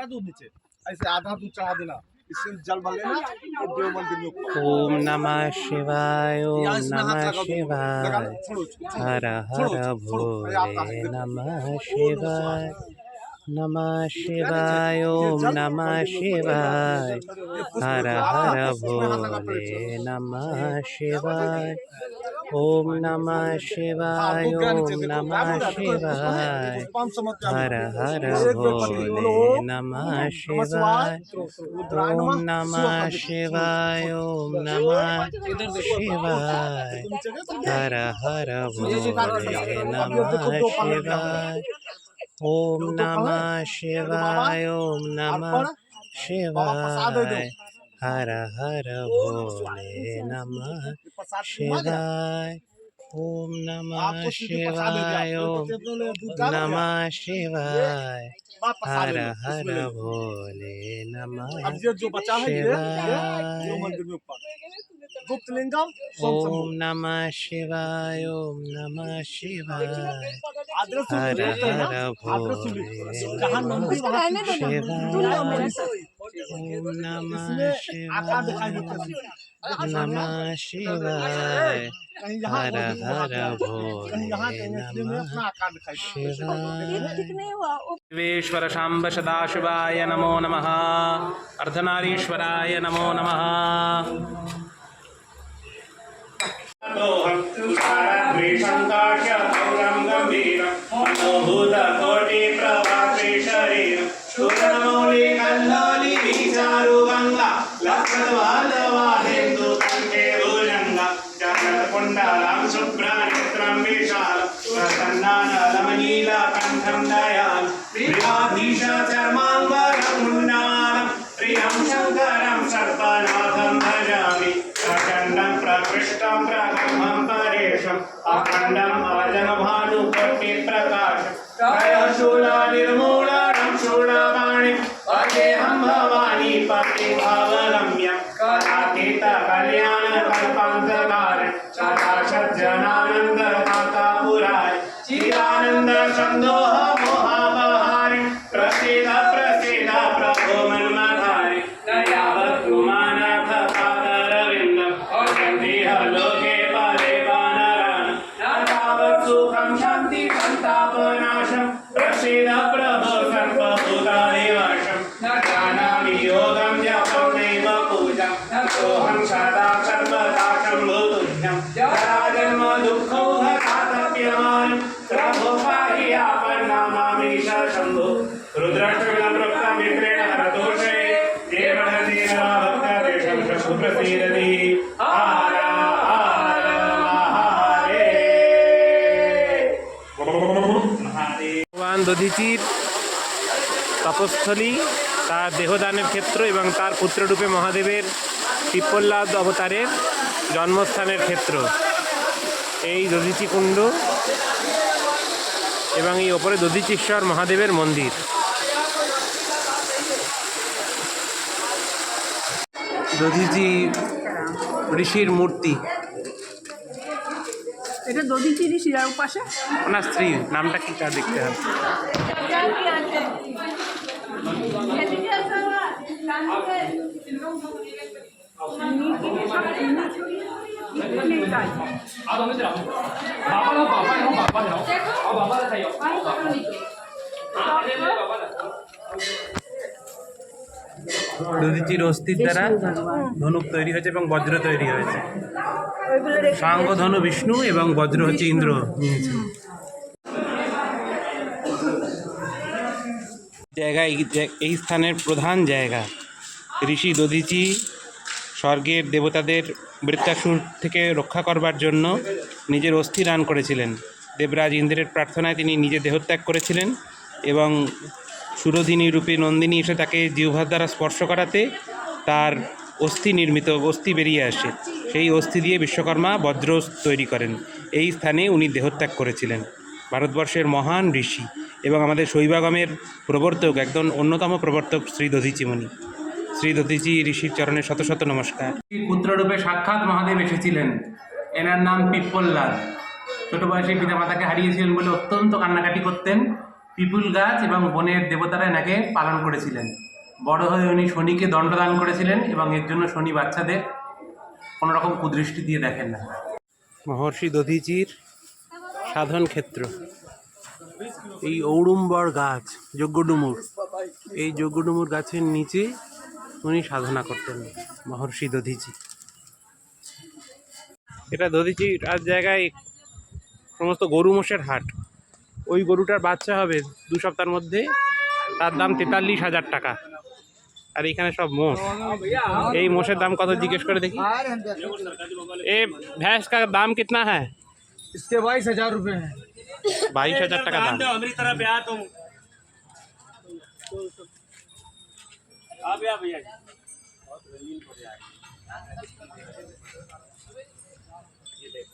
दूध नीचे, ऐसे आधा दूध चढ़ा देना, इससे जल भर लेना और देव मंदिर में ऊपर। ओम नमः शिवाय, ओम इसमें हाथ नमः लगा दो, लगा शिवाय, लो, छोड़ो, हर छोड़ो, हर छोड़ो, ये आपका है, भोले देखो। नमः ओम शिवाय, नमः शिवाय, ओम नमः शिवाय, हर हर भोले नमः शिवाय, ओम नमः शिवाय, ओम नमः शिवाय, हर हर भोले नमः शिवाय, ओम नमः शिवाय, ओम नमः शिवाय, हर हर भोले नमः शिवाय, ओम नमः शिवाय, ओम नमः शिवाय, हर हर भोले नमः शिवाय, ओम नमः शिवाय, ओम नमः शिवाय, हर हर भोले नमः शिवाय, गुप्त लिंगम ओम नमः शिवाय, ओम नमः शिवाय, हर हर भोले नमः शिवाय, ओम नमः शिवाय, नमः शिवाय, हर हर भोले नमः शिवाय। देवेश्वर शाम्ब सदाशिवाय नमो नमः, अर्धनारीश्वराय नमो नमः। प्रकृष्टं प्रगमं परेशम् अखण्डम् अजनभानुकोटि प्रकाश त्रयशूला निर्मूलनं शूलपाणि अजेहं भवानी पतिभावरम्यं कलातीत कल्याण कल्पान्तकार सदाशज्जनानन्द दाता पुराय चिदानन्द संदोह मोहापहारि प्रसीद प्रसीद प्रभो मन्मधारि दयावतु मानथ पादरविन्दम् औषधीह लोके परे वानरान् न तावत् सुखं शान्ति सन्तापनाशं प्रसीद प्रभो सर्वभूतादिवासं न जानामि योगं जपं नैव पूजां न सोऽहं सदा सर्वदा शम्भुतुभ्यं जराजन्म दुःखौघघातप्यमानं प्रभो पाहि आपन्नामामीश शम्भो रुद्राक्षविलम्प्रप्तं विक्रेण हरतोषे देवहृदीनभक्तदेशं शशुप्रसीदति हर हर महादेव। ভগবান দধিচির তপস্থলী, তার দেহদানের ক্ষেত্র এবং তার পুত্ররূপে মহাদেবের পিপ্পলাদ অবতারের জন্মস্থানের ক্ষেত্র এই দধিচি কুণ্ড এবং এই ওপরে দধিচীশ্বর মহাদেবের মন্দির। দধিচি ঋষির মূর্তি, এটা দধিচি ঋষি আর পাশে ওনার স্ত্রী নামটা কি তা দেখতে হবে। দধিচির অস্থির দ্বারা ধনুক তৈরি হয়েছে এবং বজ্র তৈরি হয়েছে। সাঙ্গ ধনু বিষ্ণু এবং বজ্র হচ্ছে ইন্দ্র নিয়েছে। জায়গা এই স্থানের প্রধান জায়গা। ঋষি দধিচি স্বর্গের দেবতাদের বৃত্তাসুর থেকে রক্ষা করবার জন্য নিজের অস্থি দান করেছিলেন। দেবরাজ ইন্দ্রের প্রার্থনায় তিনি নিজে দেহত্যাগ করেছিলেন এবং সুরধিনী রূপী নন্দিনী এসে তাকে জিহ্বার দ্বারা স্পর্শ করাতে তার অস্থি বেরিয়ে আসে। সেই অস্থি দিয়ে বিশ্বকর্মা বজ্র তৈরি করেন। এই স্থানে উনি দেহত্যাগ করেছিলেন। ভারতবর্ষের মহান ঋষি এবং আমাদের শৈবাগমের প্রবর্তক, একজন অন্যতম প্রবর্তক শ্রী দধিচি মুনি। শ্রী দধিচি ঋষির চরণে শত শত নমস্কার। পুত্ররূপে সাক্ষাৎ মহাদেব এসেছিলেন। এনার নাম পিপ্পলাদ। ছোট বয়সে পিতামাতাকে হারিয়েছিলেন বলে অত্যন্ত কান্নাকাটি করতেন। পিপুল গাছ এবং বনের দেবতারা এনাকে পালন করেছিলেন। বড় হয়ে উনি শনিকে দণ্ডদান করেছিলেন এবং এর জন্য শনি বাচ্চাদের কোনো রকম কুদৃষ্টি দিয়ে দেখেন না। মহর্ষি দধিচির সাধন ক্ষেত্র, এই ঔড়ুম্বর গাছ, যজ্ঞডুমুর, এই যজ্ঞডুমুর গাছের নিচে উনি সাধনা করতেন মহর্ষি দধিচি। এটা দধিচি রাত জায়গায় সমস্ত গরু মোষের হাট। ওই গরুটার বাচ্চা হবে 2 সপ্তাহের মধ্যে, তার দাম 43,000 টাকা। আর এখানে সব মোষ। এই মোষের দাম কত জিজ্ঞেস করে দেখি। এ ভैंस का दाम कितना है? इसके 22,000 रुपये हैं। 22,000 টাকা দাম। हमारी तरफ आ तुम भैया ये देख